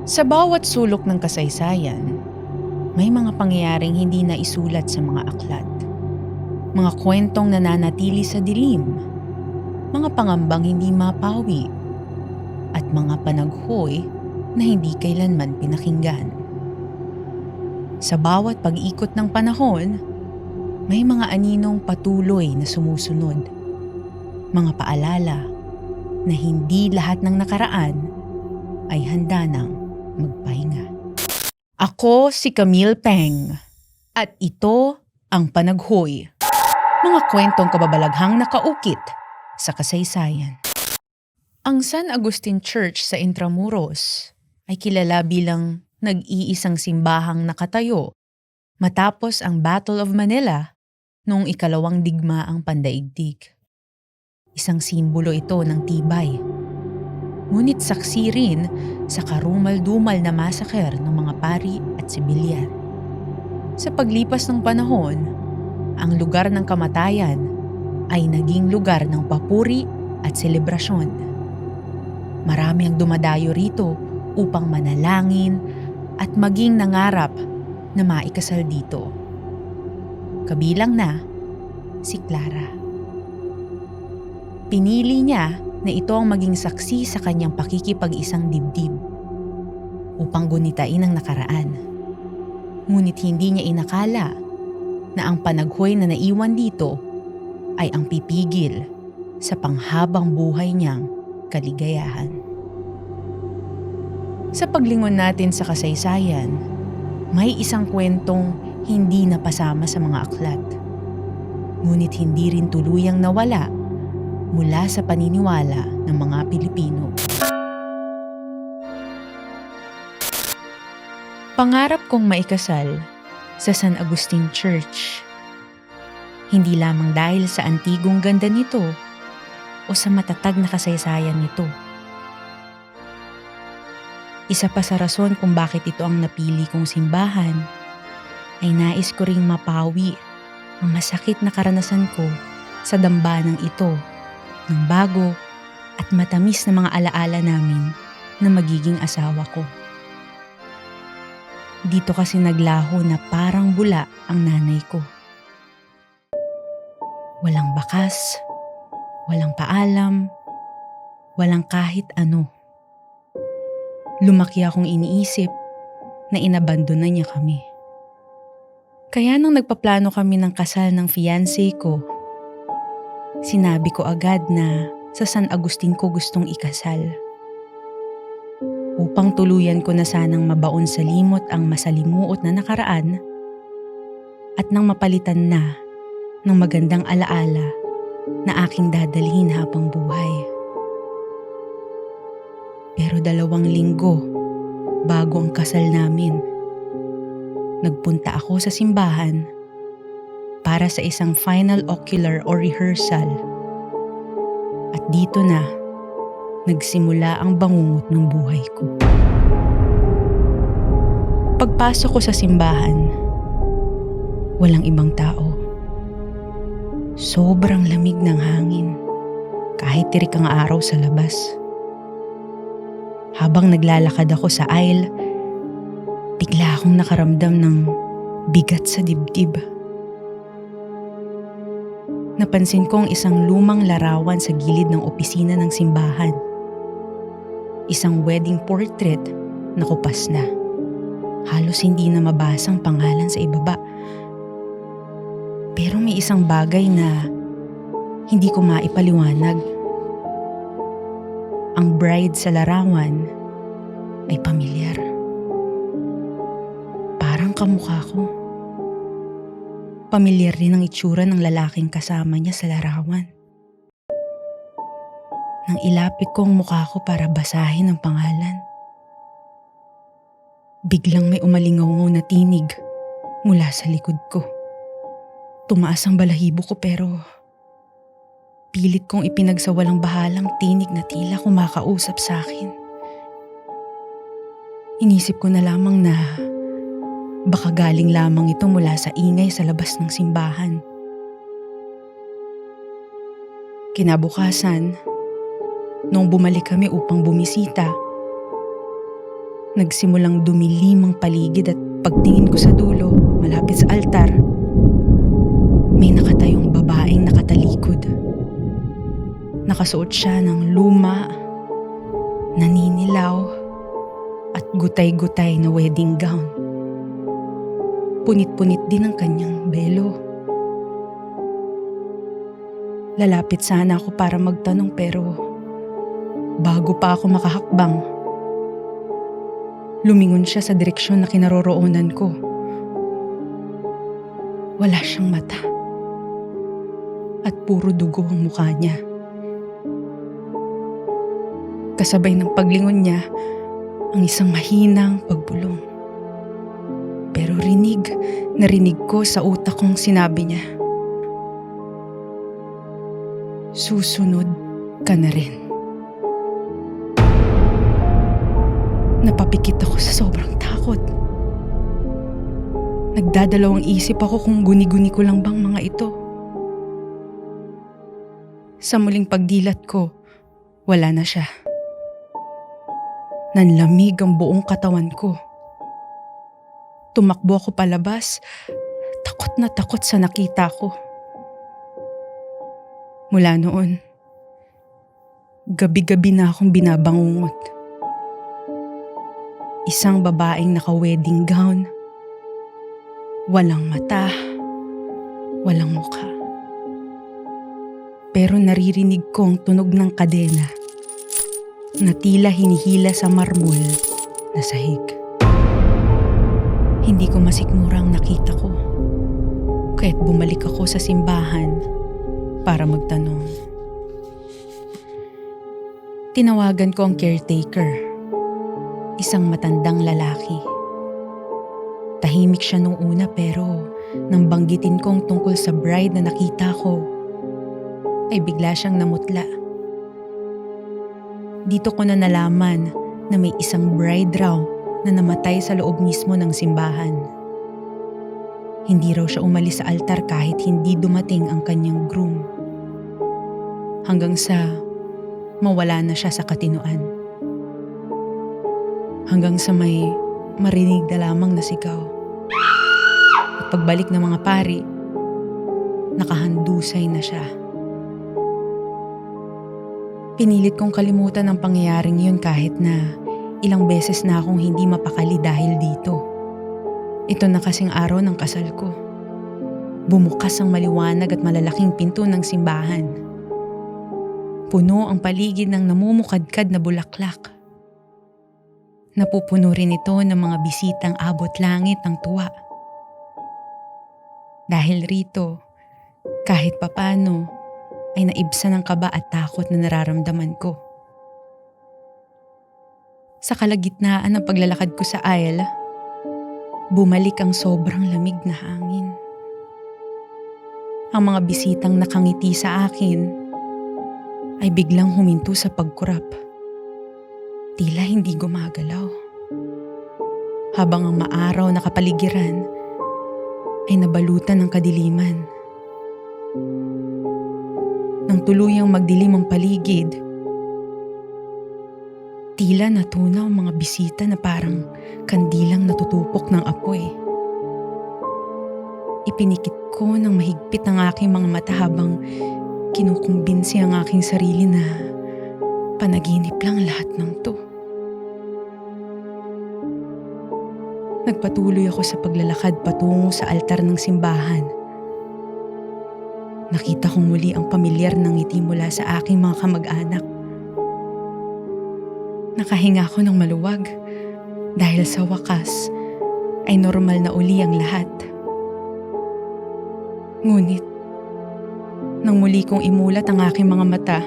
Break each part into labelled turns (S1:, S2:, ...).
S1: Sa bawat sulok ng kasaysayan, may mga pangyayaring hindi na isulat sa mga aklat. Mga kwentong nananatili sa dilim, mga pangambang hindi mapawi, at mga panaghoy na hindi kailanman pinakinggan. Sa bawat pag-ikot ng panahon, may mga aninong patuloy na sumusunod. Mga paalala na hindi lahat ng nakaraan ay handa nang magpahinga. Ako si Camille Peng at ito ang Panaghoy. Mga kwentong kababalaghang nakaukit sa kasaysayan. Ang San Agustin Church sa Intramuros ay kilala bilang nag-iisang simbahang nakatayo matapos ang Battle of Manila noong ikalawang digmaang pandaigdig. Isang simbolo ito ng tibay. Ngunit saksi rin sa karumal-dumal na massacre ng mga pari at sibilyan. Sa paglipas ng panahon, ang lugar ng kamatayan ay naging lugar ng papuri at selebrasyon. Marami ang dumadayo rito upang manalangin at maging nangarap na maikasal dito. Kabilang na si Clara. Pinili niya na ito ang maging saksi sa kanyang pakikipag-isang dibdib upang gunitain ang nakaraan. Ngunit hindi niya inakala na ang panaghoy na naiwan dito ay ang pipigil sa panghabang buhay niyang kaligayahan. Sa paglingon natin sa kasaysayan, may isang kwentong hindi napasama sa mga aklat. Ngunit hindi rin tuluyang nawala mula sa paniniwala ng mga Pilipino. Pangarap kong maikasal sa San Agustin Church. Hindi lamang dahil sa antigong ganda nito o sa matatag na kasaysayan nito. Isa pa sa rason kung bakit ito ang napili kong simbahan ay nais ko ring mapawi ang masakit na karanasan ko sa dambanang ito ng bago at matamis na mga alaala namin na magiging asawa ko. Dito kasi naglaho na parang bula ang nanay ko. Walang bakas, walang paalam, walang kahit ano. Lumaki akong iniisip na inabandonan niya kami. Kaya nang nagpaplano kami ng kasal ng fiancé ko, sinabi ko agad na sa San Agustin ko gustong ikasal. Upang tuluyan ko na sanang mabaon sa limot ang masalimuot na nakaraan at nang mapalitan na ng magandang alaala na aking dadalhin habang buhay. Pero 2 linggo bago ang kasal namin, nagpunta ako sa simbahan para sa isang final ocular o rehearsal. At dito na nagsimula ang bangungot ng buhay ko. Pagpasok ko sa simbahan, walang ibang tao. Sobrang lamig ng hangin, kahit tirik ang araw sa labas. Habang naglalakad ako sa aisle, bigla akong nakaramdam ng bigat sa dibdib. Napansin kong isang lumang larawan sa gilid ng opisina ng simbahan. Isang wedding portrait na kupas na. Halos hindi na mabasang pangalan sa ibaba. Pero may isang bagay na hindi ko maipaliwanag. Ang bride sa larawan ay pamilyar. Parang kamukha ko. Pamilyar rin ang itsura ng lalaking kasama niya sa larawan. Nang ilapit ko ang mukha ko para basahin ang pangalan, biglang may umalingaw na tinig mula sa likod ko. Tumaas ang balahibo ko pero pilit kong ipinagsawalang bahalang tinig na tila kumakausap sa akin. Inisip ko na lamang na baka galing lamang ito mula sa ingay sa labas ng simbahan. Kinabukasan, nung bumalik kami upang bumisita, Nagsimulang dumilim ang paligid at pagtingin ko sa dulo, malapit sa altar, may nakatayong babaeng nakatalikod. Nakasuot siya ng luma, naninilaw, at gutay-gutay na wedding gown. Punit-punit din ang kanyang belo. Lalapit sana ako para magtanong pero bago pa ako makahakbang, lumingon siya sa direksyon na kinaroroonan ko. Wala siyang mata at puro dugo ang mukha niya. Kasabay ng paglingon niya ang isang mahinang pagbulong. Pero narinig ko sa utak kong sinabi niya, "Susunod ka na rin." Napapikit ako sa sobrang takot. Nagdadalawang isip ako kung guni-guni ko lang bang mga ito. Sa muling pagdilat ko, wala na siya. Nanlamig ang buong katawan ko. Tumakbo ako palabas, takot na takot sa nakita ko. Mula noon, gabi-gabi na akong binabangungot. Isang babaeng naka-wedding gown, walang mata, walang mukha. Pero naririnig ko ang tunog ng kadena na tila hinihila sa marmol na sahig. Hindi ko masikmurang nakita ko, kaya't bumalik ako sa simbahan para magtanong. Tinawagan ko ang caretaker, isang matandang lalaki. Tahimik siya nung una pero nang banggitin ko ang tungkol sa bride na nakita ko, ay bigla siyang namutla. Dito ko na nalaman na may isang bride raw na namatay sa loob mismo ng simbahan. Hindi raw siya umalis sa altar kahit hindi dumating ang kanyang groom. Hanggang sa mawala na siya sa katinuan. Hanggang sa may marinig na lamang na sigaw. At pagbalik ng mga pari, nakahandusay na siya. Pinilit kong kalimutan ang pangyayaring yun kahit na ilang beses na akong hindi mapakali dahil dito. Ito na kasing araw ng kasal ko. Bumukas ang maliwanag at malalaking pinto ng simbahan. Puno ang paligid ng namumukadkad na bulaklak. Napupuno rin ito ng mga bisitang abot langit ng tuwa. Dahil rito, kahit papano, ay naibsan ang kaba at takot na nararamdaman ko. Sa kalagitnaan ng paglalakad ko sa aisle, bumalik ang sobrang lamig na hangin. Ang mga bisitang nakangiti sa akin ay biglang huminto sa pagkurap. Tila hindi gumagalaw. Habang ang maaraw na kapaligiran ay nabalutan ng kadiliman. Nang tuluyang magdilim ang paligid, tila natunaw ang mga bisita na parang kandilang natutupok ng apoy. Ipinikit ko ng mahigpit ang aking mga mata habang kinukumbinsi ang aking sarili na panaginip lang lahat ng to. Nagpatuloy ako sa paglalakad patungo sa altar ng simbahan. Nakita kong muli ang pamilyar na ngiti mula sa aking mga kamag-anak. Nakahinga ako ng maluwag dahil sa wakas ay normal na uli ang lahat. Ngunit, nang muli kong imulat ang aking mga mata,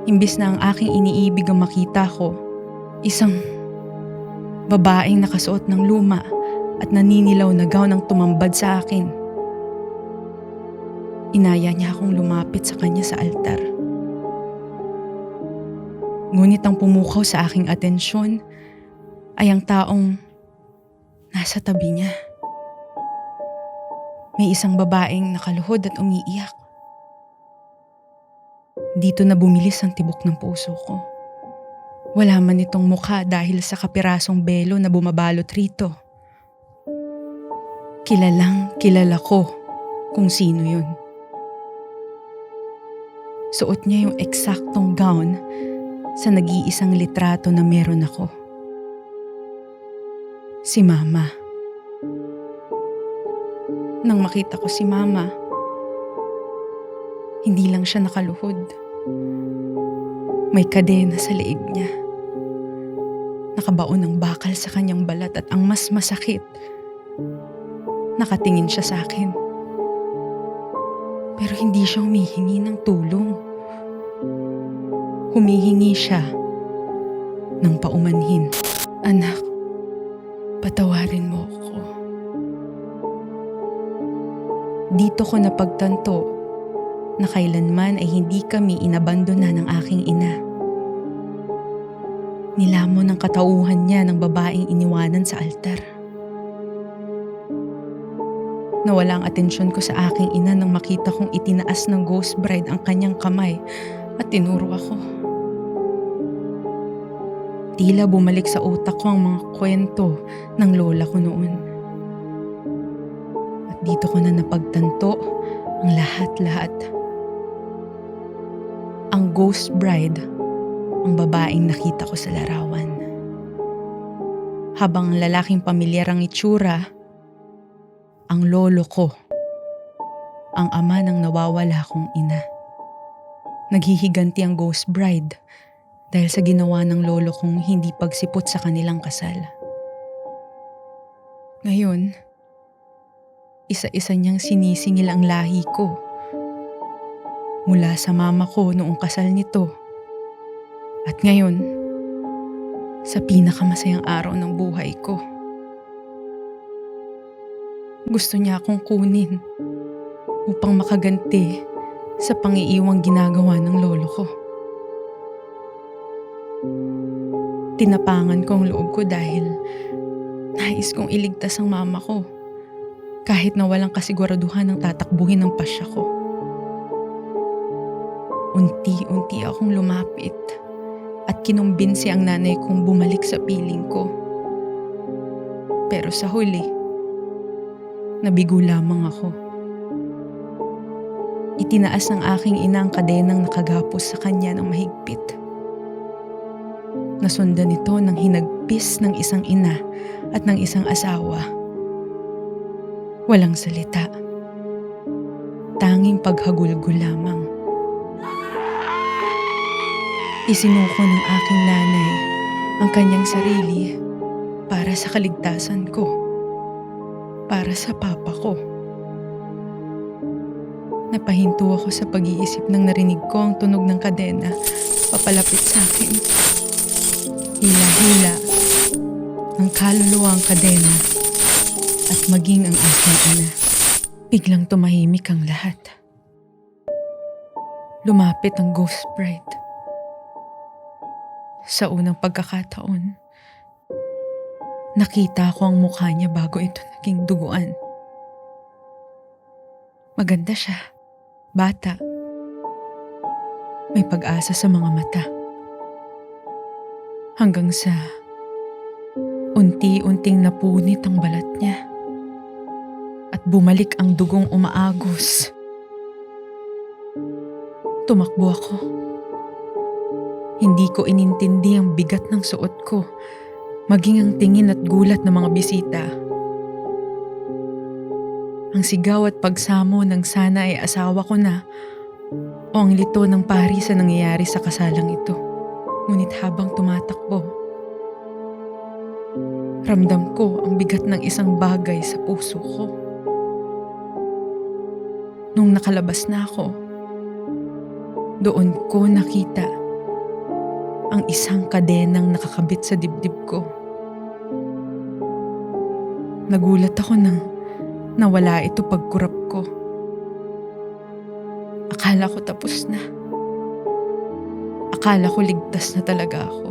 S1: imbis na ang aking iniibig ang makita ko, isang babaeng nakasuot ng luma at naninilaw na gown ang tumambad sa akin. Inaya niya akong lumapit sa kanya sa altar. Ngunit ang pumukaw sa aking atensyon ay ang taong nasa tabi niya. May isang babaeng nakaluhod at umiiyak. Dito na bumilis ang tibok ng puso ko. Wala man itong mukha dahil sa kapirasong belo na bumabalot rito. Kilalang kilala ko kung sino yun. Suot niya yung eksaktong gown sa nag-iisang litrato na meron ako. Si Mama. Nang makita ko si Mama, hindi lang siya nakaluhod. May kadena sa leeg niya. Nakabaon ng bakal sa kanyang balat at ang mas masakit, nakatingin siya sa akin. Pero hindi siya humihingi ng tulong. Humihingi siya ng paumanhin. Anak, patawarin mo ako. Dito ko napagtanto na kailanman ay hindi kami inabandona ng aking ina. Nilamon ng katauhan niya ng babaeng iniwanan sa altar. Nawala ang atensyon ko sa aking ina nang makita kong itinaas ng ghost bride ang kanyang kamay at tinuro ako. Tila bumalik sa utak ko ang mga kwento ng lola ko noon. At dito ko na napagtanto ang lahat-lahat. Ang ghost bride, ang babaeng nakita ko sa larawan. Habang ang lalaking pamilyar ang itsura, ang lolo ko, ang ama ng nawawala kong ina. Naghihiganti ang ghost bride dahil sa ginawa ng lolo kong hindi pagsipot sa kanilang kasal. Ngayon, isa-isa niyang sinisingil ang lahi ko. Mula sa mama ko noong kasal nito. At ngayon, sa pinakamasayang araw ng buhay ko. Gusto niya akong kunin upang makaganti sa pangiiwang ginagawa ng lolo ko. Tinapangan ko ang loob ko dahil nais kong iligtas ang mama ko kahit na walang kasiguraduhan ng tatakbuhin ng pasya ko. Unti-unti akong lumapit at kinumbinsi ang nanay kong bumalik sa piling ko. Pero sa huli, nabigo lamang ako. Itinaas ng aking ina ang kadenang nakagapos sa kanya ng mahigpit. Nasundan ito ng hinagpis ng isang ina at ng isang asawa. Walang salita. Tanging paghagulgol lamang. Isinuko ng aking nanay ang kanyang sarili para sa kaligtasan ko. Para sa papa ko. Napahinto ako sa pag-iisip nang narinig ko ang tunog ng kadena papalapit sa akin. Hila-hila ng kaluluwa ang kadena at maging ang aking ina. Biglang tumahimik ang lahat. Lumapit ang ghost bride. Sa unang pagkakataon, nakita ko ang mukha niya bago ito naging duguan. Maganda siya, bata. May pag-asa sa mga mata. Hanggang sa unti-unting napunit ang balat niya at bumalik ang dugong umaagos. Tumakbo ako. Hindi ko inintindi ang bigat ng suot ko, maging ang tingin at gulat ng mga bisita. Ang sigaw at pagsamo ng sana ay asawa ko na o ang lito ng pari sa nangyayari sa kasalang ito. Ngunit habang tumatakbo, ramdam ko ang bigat ng isang bagay sa puso ko. Nung nakalabas na ako, doon ko nakita ang isang kadenang nakakabit sa dibdib ko. Nagulat ako nang nawala ito pagkurap ko. Akala ko tapos na. Akala ko ligtas na talaga ako.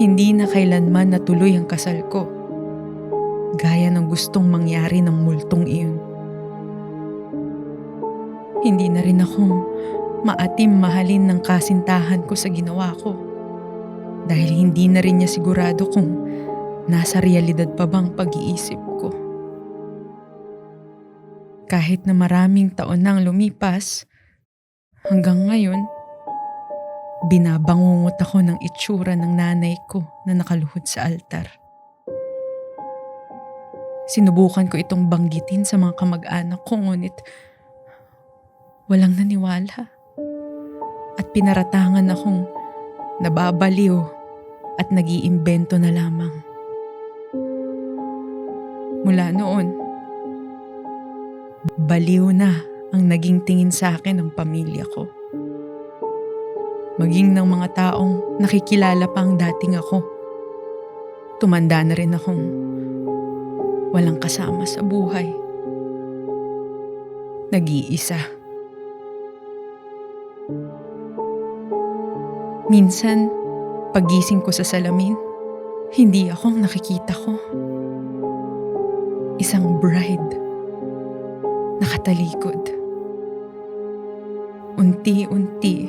S1: Hindi na kailanman natuloy ang kasal ko, gaya ng gustong mangyari ng multong iyon. Hindi na rin ako maatim mahalin ng kasintahan ko sa ginawa ko. Dahil hindi na rin niya sigurado kung nasa realidad pa bang pag-iisip ko. Kahit na maraming taon nang lumipas, hanggang ngayon, binabangungot ako ng itsura ng nanay ko na nakaluhod sa altar. Sinubukan ko itong banggitin sa mga kamag-anak ko, ngunit walang naniwala. At pinaratangan akong nababaliw at nag-iimbento na lamang. Mula noon, baliw na ang naging tingin sa akin ng pamilya ko. Maging ng mga taong nakikilala pa ang dating ako. Tumanda na rin akong walang kasama sa buhay. Nag-iisa. Minsan, paggising ko sa salamin, hindi akong nakikita ko. Isang bride, nakatalikod. Unti-unti,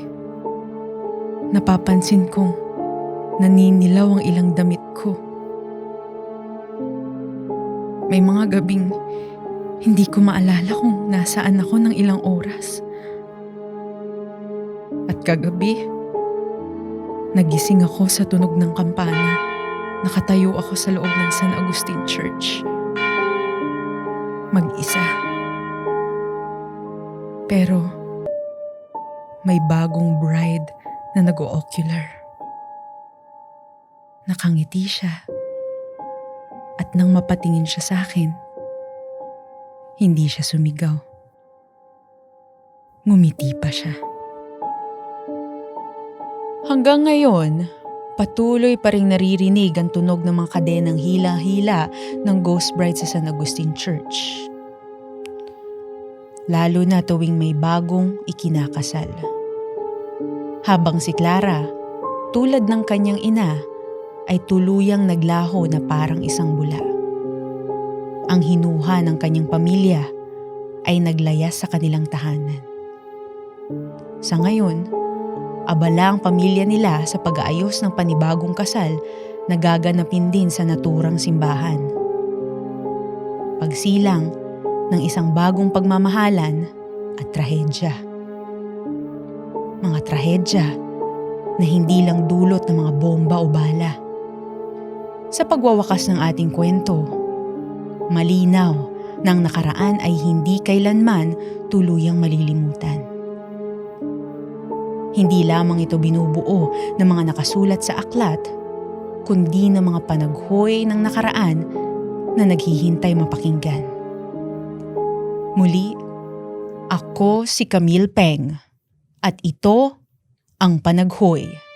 S1: napapansin kong naninilaw ang ilang damit ko. May mga gabing hindi ko maalala kung nasaan ako ng ilang oras. At kagabi, nagising ako sa tunog ng kampana. Nakatayo ako sa loob ng San Agustin Church. Mag-isa. Pero may bagong bride na nag-o-ocular. Nakangiti siya. At nang mapatingin siya sa akin, hindi siya sumigaw. Ngumiti pa siya. Hanggang ngayon, patuloy pa ring naririnig ang tunog ng mga kadenang hila-hila ng Ghost Bride sa San Agustin Church. Lalo na tuwing may bagong ikinakasal. Habang si Clara, tulad ng kanyang ina, ay tuluyang naglaho na parang isang bula. Ang hinuha ng kanyang pamilya ay naglayas sa kanilang tahanan. Sa ngayon, abala ang pamilya nila sa pag-aayos ng panibagong kasal na gaganapin din sa naturang simbahan. Pagsilang ng isang bagong pagmamahalan at trahedya. Mga trahedya na hindi lang dulot ng mga bomba o bala. Sa pagwawakas ng ating kwento, malinaw na ang nakaraan ay hindi kailanman tuluyang malilimutan. Hindi lamang ito binubuo ng mga nakasulat sa aklat, kundi ng mga panaghoy ng nakaraan na naghihintay mapakinggan. Muli, ako si Camille Peng at ito ang Panaghoy.